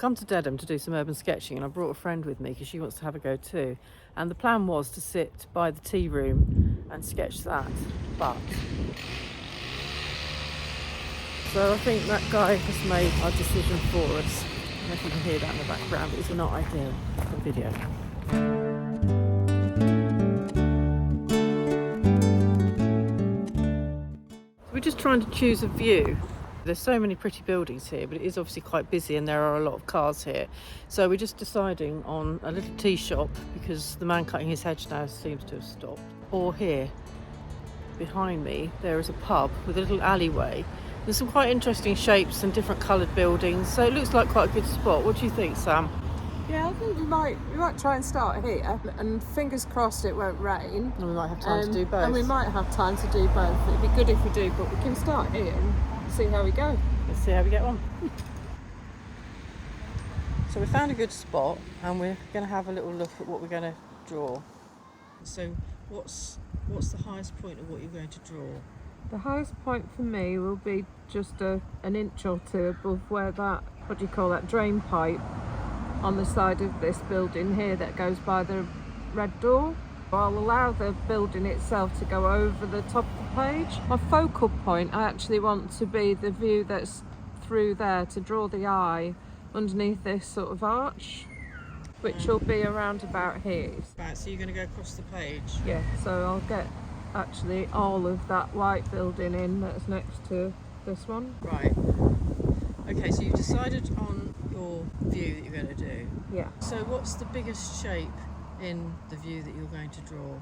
come to Dedham to do some urban sketching, and I brought a friend with me because she wants to have a go too. And the plan was to sit by the tea room and sketch that, but... So I think that guy has made our decision for us. I don't know if you can hear that in the background, but it's not ideal for video. We're just trying to choose a view. There's so many pretty buildings here, but it is obviously quite busy and there are a lot of cars here. So we're just deciding on a little tea shop because the man cutting his hedge now seems to have stopped. Or here, behind me, there is a pub with a little alleyway. There's some quite interesting shapes and different coloured buildings, so it looks like quite a good spot. What do you think, Sam? Yeah, I think we might try and start here, and fingers crossed it won't rain. And we might have time to do both. And we might have time to do both. It'd be good if we do, but we can start here and see how we go. Let's see how we get on. So we found a good spot and we're going to have a little look at what we're going to draw. So what's the highest point of what you're going to draw? The highest point for me will be just an inch or two above where that, what do you call that, drain pipe on the side of this building here that goes by the red door. I'll allow the building itself to go over the top of the page. My focal point I actually want to be the view that's through there to draw the eye underneath this sort of arch, which will be around about here. Right, so you're going to go across the page? Yeah, so I'll get actually all of that white building in that's next to this one. Right. Okay, so you've decided on your view that you're going to do. Yeah. So what's the biggest shape in the view that you're going to draw?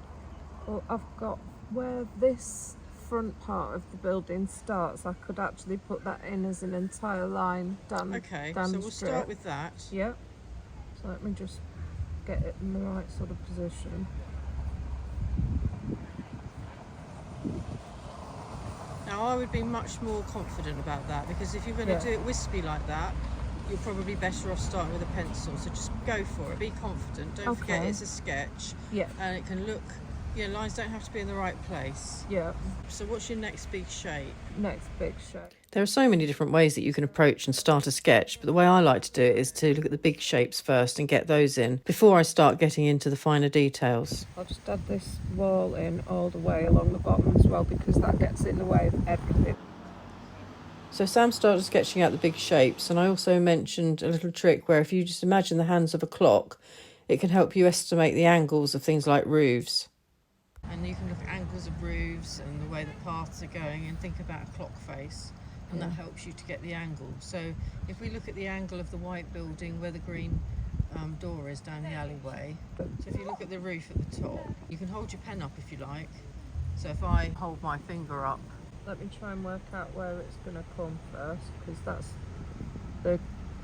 Well, I've got where this front part of the building starts. I could actually put that in as an entire line down. Okay, down so the we'll strip. start with that. Yeah. So let me just get it in the right sort of position. Now I would be much more confident about that, because if you're going to do it wispy like that, you're probably better off starting with a pencil. So just go for it, be confident, don't forget it's a sketch. Yeah. And it can look, you know, lines don't have to be in the right place. Yeah. So what's your next big shape? Next big shape. There are so many different ways that you can approach and start a sketch, but the way I like to do it is to look at the big shapes first and get those in before I start getting into the finer details. I'll just add this wall in all the way along the bottom as well, because that gets in the way of everything. So Sam started sketching out the big shapes, and I also mentioned a little trick where if you just imagine the hands of a clock, it can help you estimate the angles of things like roofs. And you can look at angles of roofs and the way the paths are going and think about a clock face, and that helps you to get the angle. So if we look at the angle of the white building where the green door is down the alleyway, so if you look at the roof at the top, you can hold your pen up if you like. So if I hold my finger up, let me try and work out where it's going to come first, because that's the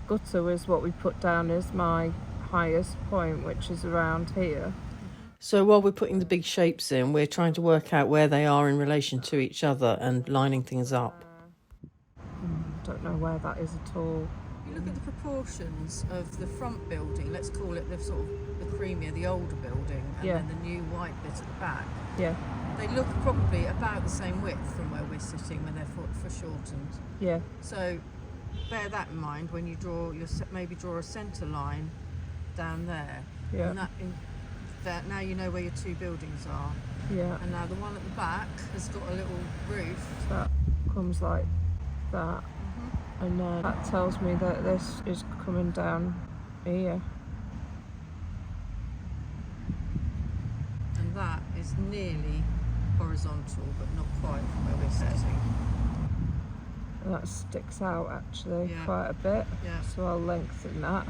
gutter is what we put down as my highest point, which is around here. So while we're putting the big shapes in, we're trying to work out where they are in relation to each other and lining things up. Don't know where that is at all. You look at the proportions of the front building, let's call it the sort of the creamier, the older building, and then the new white bit at the back. Yeah. They look probably about the same width from where we're sitting when they're foreshortened. Yeah. So bear that in mind when you draw maybe draw a centre line down there. Yeah. And that now you know where your two buildings are. Yeah. And now the one at the back has got a little roof. So that comes like that. And that tells me that this is coming down here. And that is nearly horizontal, but not quite from where we're sitting. And that sticks out actually Yeah. quite a bit. Yeah. So I'll lengthen that.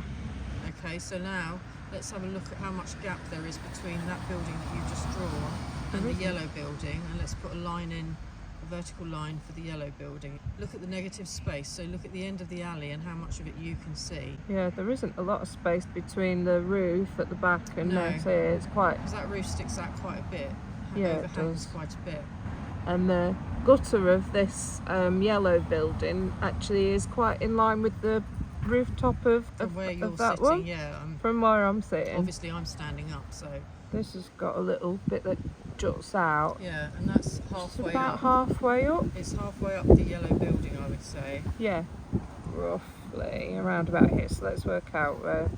Okay, so now let's have a look at how much gap there is between that building that you just drawn and the yellow building, and let's put a line in, a vertical line for the yellow building. Look at the negative space, so look at the end of the alley and how much of it you can see. Yeah, there isn't a lot of space between the roof at the back and this here. It's quite... Because that roof sticks out quite a bit. Yeah, it overhangs does. quite a bit. And the gutter of this yellow building actually is quite in line with the rooftop of where you're that sitting, one. yeah. From where I'm sitting. Obviously I'm standing up, so... This has got a little bit that juts out. Yeah, and that's It's halfway about up. halfway up. It's halfway up the yellow building, I would say. Yeah. Rough. roughly around about here. So let's work out where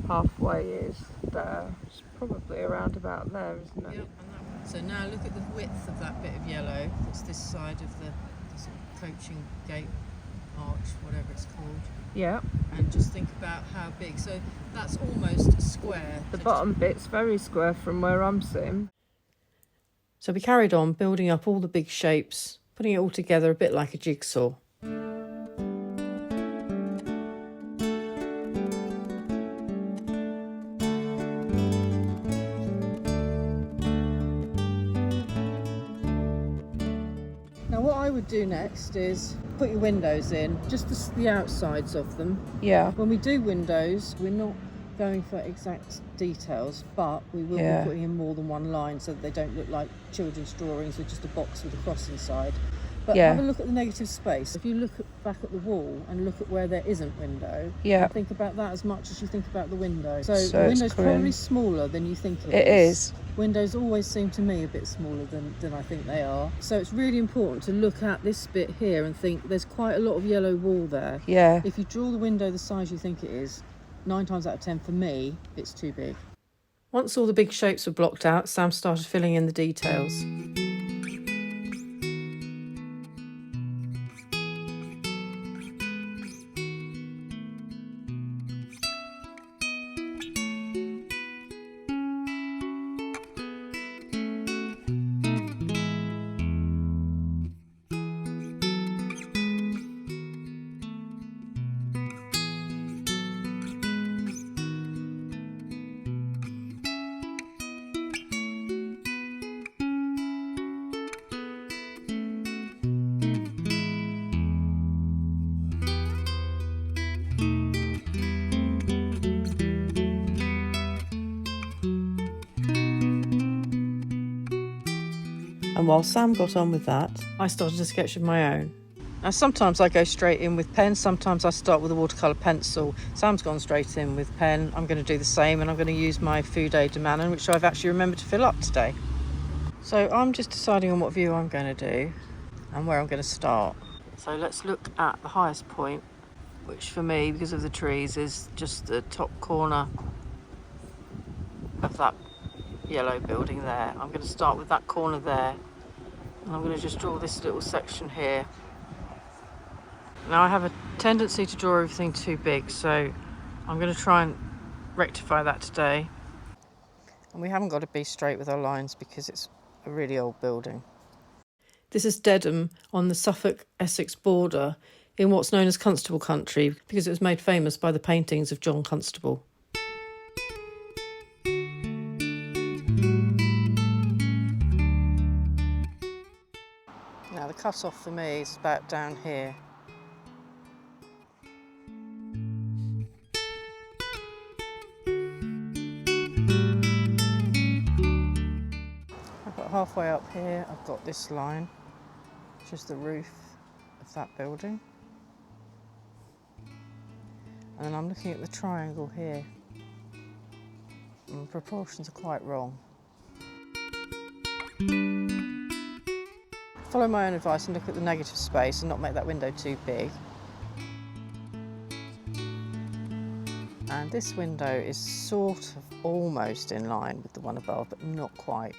halfway is there. It's probably around about there, isn't it? Yep. So now look at the width of that bit of yellow. That's this side of the sort of coaching gate arch, whatever it's called. Yeah. And just think about how big. So that's almost a square. The bottom bit's very square from where I'm sitting. So we carried on building up all the big shapes, putting it all together a bit like a jigsaw. Now what I would do next is put your windows in, just the outsides of them. Yeah. When we do windows, we're not going for exact details, but we will be putting in more than one line so that they don't look like children's drawings with just a box with a cross inside. But have a look at the negative space. If you look back at the wall and look at where there isn't window, think about that as much as you think about the window. So the window's probably smaller than you think it is. Windows always seem to me a bit smaller than I think they are. So it's really important to look at this bit here and think there's quite a lot of yellow wall there. Yeah. If you draw the window the size you think it is, 9 times out of 10 for me, it's too big. Once all the big shapes were blocked out, Sam started filling in the details. And while Sam got on with that, I started a sketch of my own. Now sometimes I go straight in with pen, sometimes I start with a watercolour pencil. Sam's gone straight in with pen. I'm going to do the same, and I'm going to use my Fude Pen, which I've actually remembered to fill up today. So I'm just deciding on what view I'm going to do and where I'm going to start. So let's look at the highest point, which for me, because of the trees, is just the top corner of that yellow building there. I'm going to start with that corner there, and I'm going to just draw this little section here. Now I have a tendency to draw everything too big, so I'm going to try and rectify that today. And we haven't got to be straight with our lines because it's a really old building. This is Dedham on the Suffolk-Essex border in what's known as Constable country, because it was made famous by the paintings of John Constable. Now the cut-off for me is about down here. About halfway up here I've got this line, which is the roof of that building. And then I'm looking at the triangle here. And the proportions are quite wrong. Follow my own advice and look at the negative space and not make that window too big. And this window is sort of almost in line with the one above, but not quite.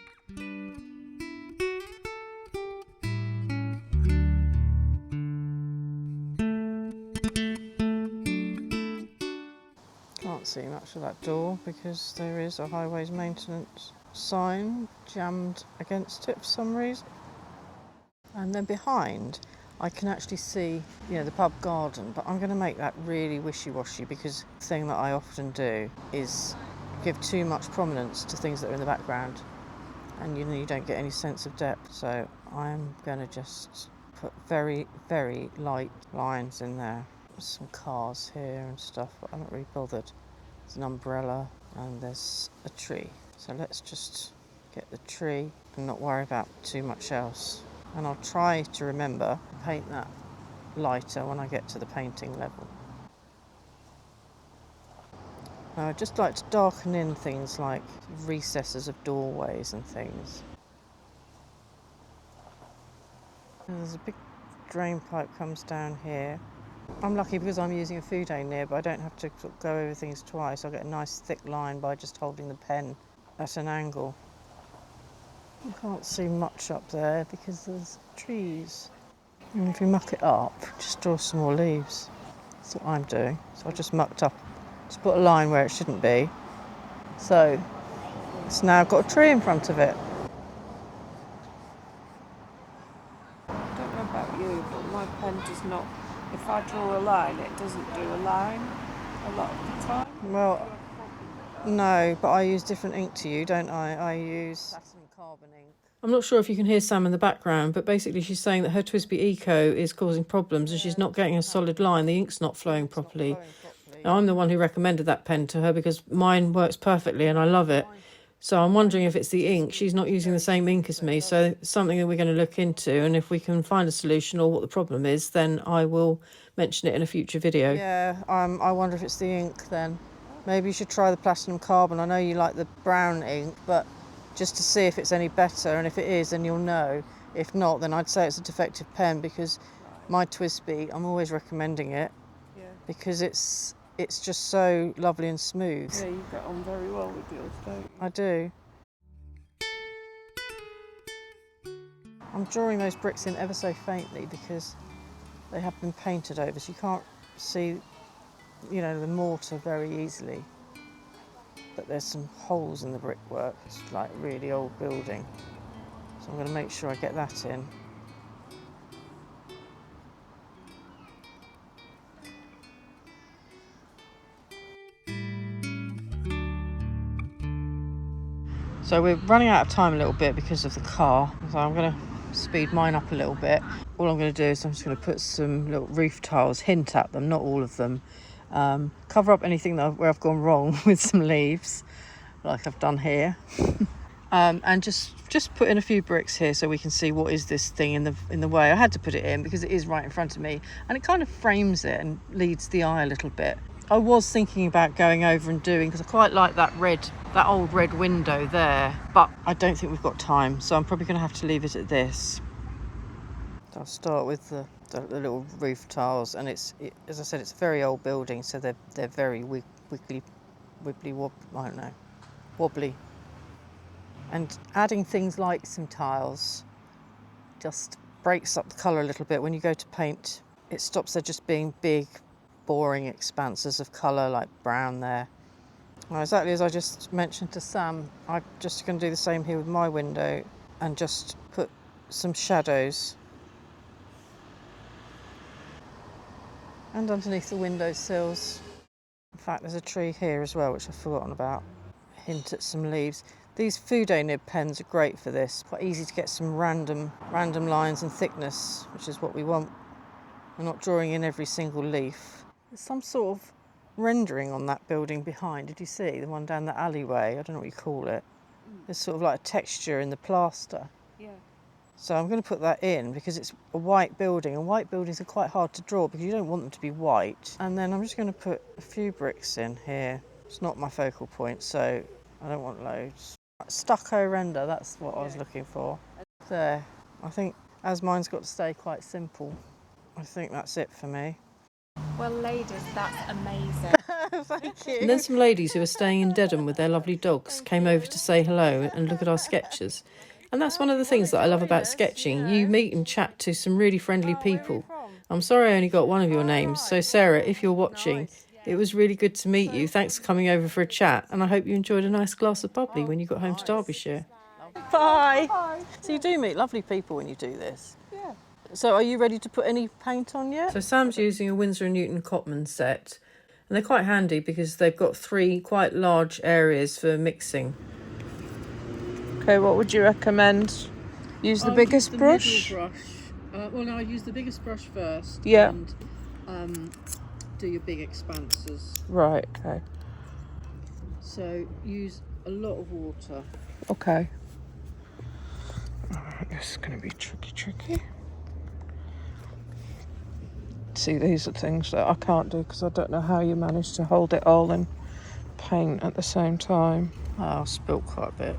Can't see much of that door because there is a highways maintenance sign jammed against it for some reason. And then behind I can actually see, the pub garden, but I'm going to make that really wishy-washy because the thing that I often do is give too much prominence to things that are in the background, and you don't get any sense of depth. So I'm going to just put very, very light lines in there. There's some cars here and stuff, but I'm not really bothered. There's an umbrella and there's a tree. So let's just get the tree and not worry about too much else. And I'll try to remember to paint that lighter when I get to the painting level. Now I'd just like to darken in things like recesses of doorways and things. And there's a big drain pipe comes down here, I'm lucky because I'm using a Fude Pen nib. I don't have to sort of go over things twice. I get a nice thick line by just holding the pen at an angle. You can't see much up there because there's trees. And if you muck it up, just draw some more leaves. That's what I'm doing. So I just mucked up, just put a line where it shouldn't be. So it's now got a tree in front of it. I don't know about you, but my pen does not, if I draw a line, it doesn't do a line a lot of the time. Well, no, but I use different ink to you, don't I? I use platinum carbon ink. I'm not sure if you can hear Sam in the background, but basically she's saying that her TWSBI Eco is causing problems and she's not getting a solid line. The ink's not flowing properly. Now, I'm the one who recommended that pen to her because mine works perfectly and I love it. So I'm wondering if it's the ink. She's not using the same ink as me, so it's something that we're going to look into. And if we can find a solution or what the problem is, then I will mention it in a future video. Yeah, I wonder if it's the ink then. Maybe you should try the platinum carbon. I know you like the brown ink, but just to see if it's any better, and if it is, then you'll know. If not, then I'd say it's a defective pen, because my TWSBI, I'm always recommending it, because it's just so lovely and smooth. Yeah, you get on very well with yours, don't you? I do. I'm drawing those bricks in ever so faintly because they have been painted over, so you can't see, you know, the mortar very easily. But there's some holes in the brickwork. It's like a really old building. So I'm going to make sure I get that in. So we're running out of time a little bit because of the car. So I'm going to speed mine up a little bit. All I'm going to do is I'm just going to put some little roof tiles, hint at them, not all of them. Cover up anything where I've gone wrong with some leaves, like I've done here. And just put in a few bricks here so we can see what is this thing in the way. I had to put it in because it is right in front of me, and it kind of frames it and leads the eye a little bit. I was thinking about going over and doing, because I quite like that old red window there, but I don't think we've got time, so I'm probably going to have to leave it at this. So I'll start with the little roof tiles, and as I said, it's a very old building, so they're very wibbly, I don't know, wobbly. And adding things like some tiles just breaks up the colour a little bit. When you go to paint, it stops there just being big, boring expanses of colour like brown there. Well, exactly as I just mentioned to Sam, I'm just going to do the same here with my window and just put some shadows. And underneath the window sills. In fact, there's a tree here as well, which I've forgotten about. Hint at some leaves. These Fude nib pens are great for this. Quite easy to get some random lines and thickness, which is what we want. We're not drawing in every single leaf. There's some sort of rendering on that building behind. Did you see the one down the alleyway? I don't know what you call it. There's sort of like a texture in the plaster. Yeah. So I'm going to put that in because it's a white building, and white buildings are quite hard to draw because you don't want them to be white. And then I'm just going to put a few bricks in here. It's not my focal point, so I don't want loads. Stucco render, that's what I was looking for. There. I think, as mine's got to stay quite simple, I think that's it for me. Well, ladies, that's amazing. Thank you. And then some ladies who were staying in Dedham with their lovely dogs came over to say hello and look at our sketches. And that's one of the things that I love about sketching. You meet and chat to some really friendly people. I'm sorry I only got one of your names, so Sarah, if you're watching, it was really good to meet you. Thanks for coming over for a chat, and I hope you enjoyed a nice glass of bubbly when you got home to Derbyshire. Bye. So you do meet lovely people when you do this? Yeah. So are you ready to put any paint on yet? So Sam's using a Winsor & Newton Cotman set, and they're quite handy because they've got 3 quite large areas for mixing. Okay, what would you recommend? Use the biggest brush? Well, no, I use the biggest brush first. Yeah. And do your big expanses. Right, okay. So use a lot of water. Okay. Alright, this is going to be tricky. See, these are things that I can't do because I don't know how you manage to hold it all and paint at the same time. Oh, I'll spill quite a bit.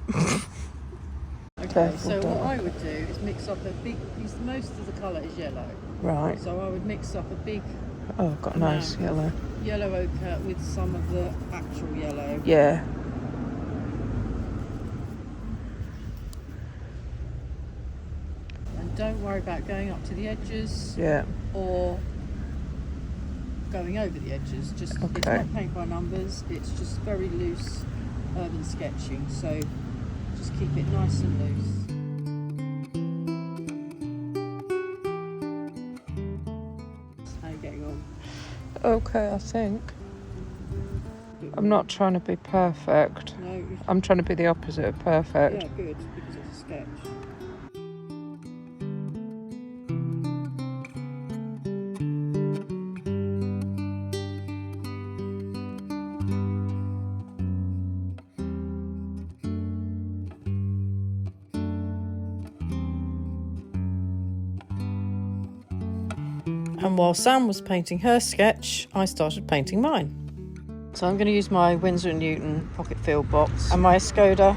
Okay, so what I would do is mix up use most of the colour is yellow. Right. So I would mix up a big Oh, I've got a nice yellow. Yellow ochre with some of the actual yellow. Yeah. And don't worry about going up to the edges. Yeah. Or going over the edges. Just Okay. It's not paint by numbers. It's just very loose urban sketching. So just keep it nice and loose. How are you getting on? Okay, I think. I'm not trying to be perfect. No. I'm trying to be the opposite of perfect. Yeah, good, because it's a sketch. And while Sam was painting her sketch, I started painting mine. So I'm going to use my Winsor & Newton pocket field box and my Skoda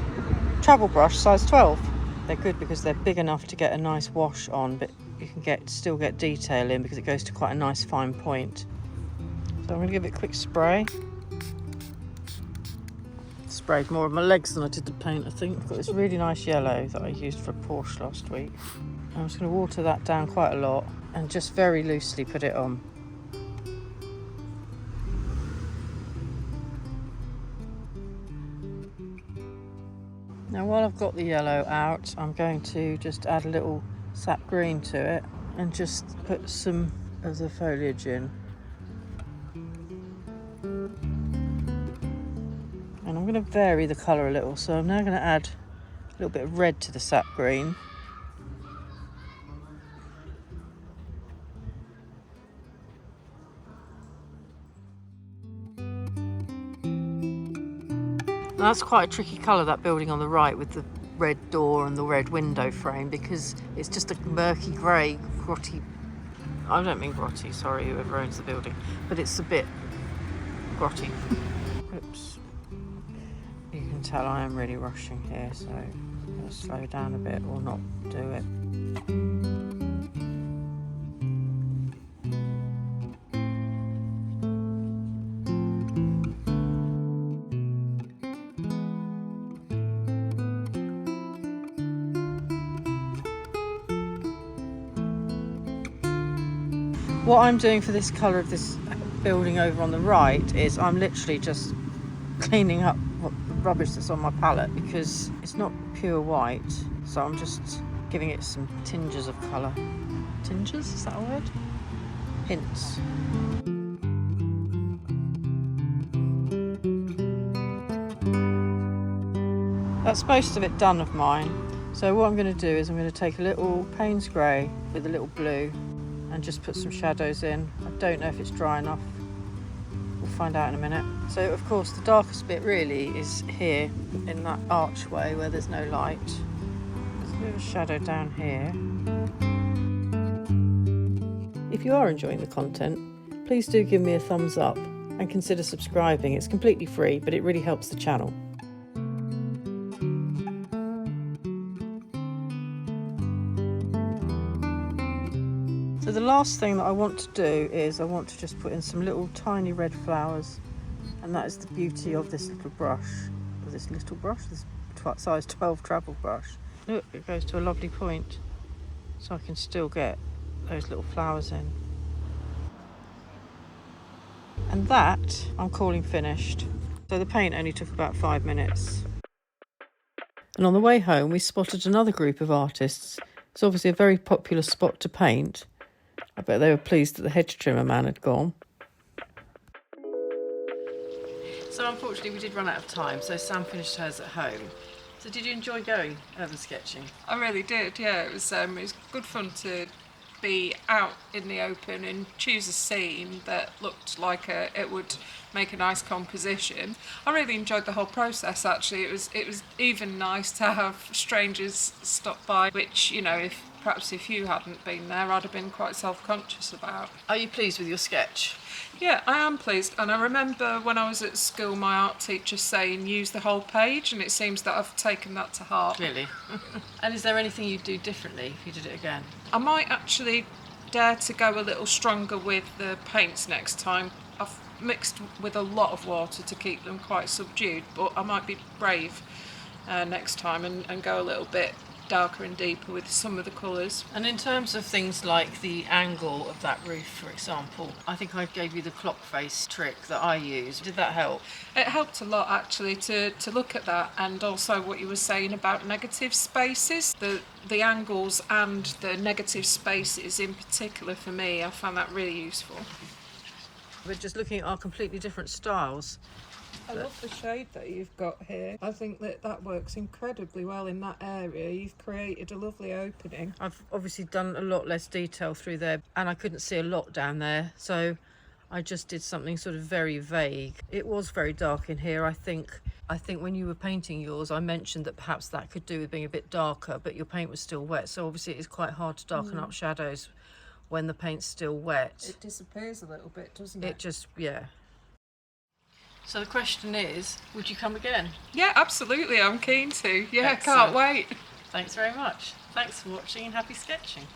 travel brush size 12. They're good because they're big enough to get a nice wash on, but you can still get detail in because it goes to quite a nice fine point. So I'm going to give it a quick spray. Sprayed more of my legs than I did the paint, I think. I've got this really nice yellow that I used for a Porsche last week. I'm just going to water that down quite a lot and just very loosely put it on. Now while I've got the yellow out, I'm going to just add a little sap green to it and just put some of the foliage in. And I'm going to vary the colour a little, so I'm now going to add a little bit of red to the sap green. Now that's quite a tricky colour, that building on the right with the red door and the red window frame, because it's just a murky grey, grotty. I don't mean grotty, sorry, whoever owns the building, but it's a bit grotty. Oops. You can tell I am really rushing here, so I'm going to slow down a bit or not do it. What I'm doing for this colour of this building over on the right is I'm literally just cleaning up the rubbish that's on my palette because it's not pure white, so I'm just giving it some tinges of colour. Tinges, is that a word? Hints. That's most of it done of mine. So what I'm going to do is I'm going to take a little Payne's grey with a little blue and just put some shadows in. I don't know if it's dry enough. We'll find out in a minute. So of course the darkest bit really is here in that archway where there's no light. There's a bit of a shadow down here. If you are enjoying the content, please do give me a thumbs up and consider subscribing. It's completely free, but it really helps the channel. So the last thing that I want to do is I want to just put in some little tiny red flowers, and that is the beauty of this little brush, this size 12 travel brush. Look, it goes to a lovely point, so I can still get those little flowers in. And that I'm calling finished. So the paint only took about 5 minutes. And on the way home we spotted another group of artists. It's obviously a very popular spot to paint. I bet they were pleased that the hedge trimmer man had gone. So unfortunately we did run out of time, so Sam finished hers at home. So did you enjoy going urban sketching? I really did, yeah. It was good fun to be out in the open and choose a scene that looked like it would make a nice composition. I really enjoyed the whole process actually. It was even nice to have strangers stop by, which, you know, if you hadn't been there, I'd have been quite self-conscious about. Are you pleased with your sketch? Yeah, I am pleased, and I remember when I was at school my art teacher saying use the whole page, and it seems that I've taken that to heart. Really? And is there anything you'd do differently if you did it again? I might actually dare to go a little stronger with the paints next time. I've mixed with a lot of water to keep them quite subdued, but I might be brave next time and go a little bit darker and deeper with some of the colours. And in terms of things like the angle of that roof, for example, I think I gave you the clock face trick that I use. Did that help? It helped a lot actually to look at that, and also what you were saying about negative spaces, the angles and the negative spaces in particular for me, I found that really useful. We're just looking at our completely different styles. I love the shade that you've got here. I think that works incredibly well in that area. You've created a lovely opening. I've obviously done a lot less detail through there, and I couldn't see a lot down there, so I just did something sort of very vague. It was very dark in here. I think when you were painting yours, I mentioned that perhaps that could do with being a bit darker, but your paint was still wet, so obviously it is quite hard to darken up shadows when the paint's still wet. It disappears a little bit, doesn't it? It just, yeah. So the question is, would you come again? Yeah, absolutely. I'm keen to. Yeah, Excellent. can't wait. Thanks very much. Thanks for watching and happy sketching.